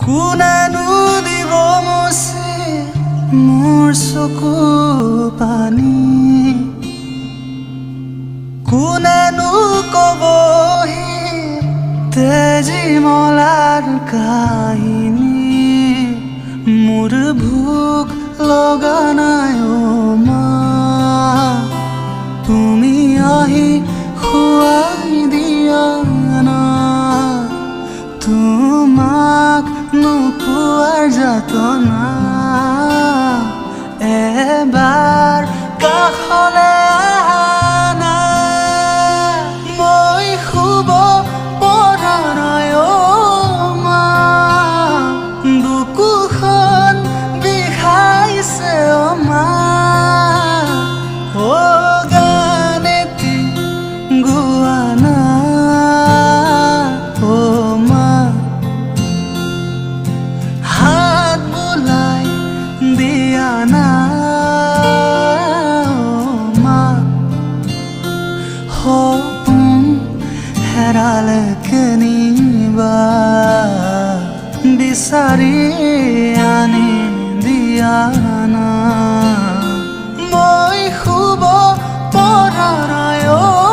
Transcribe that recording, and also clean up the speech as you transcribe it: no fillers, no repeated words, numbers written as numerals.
কোনেনো দিব মুচি মোৰ চকু পানী কোনেনো কবহি তেজীমলাৰ কাহিনী মোৰ ভোক লগা নাই অ' মা তুমি আহি খুৱাই দিয়া না তোমাক নোপোৱাৰ যাতনা এবাৰ কাষলে আহা না মই শুব পৰা নাই অ' মা বুকুখন বিষাইছে অ' মা অ' গান এটি গোৱা না অ' মা হাত বোলাই দিয়া না অ' মা সপোন হেৰালে কেনিবা বিচাৰি আনি দিয়া না মই শুব পৰা নাই অ'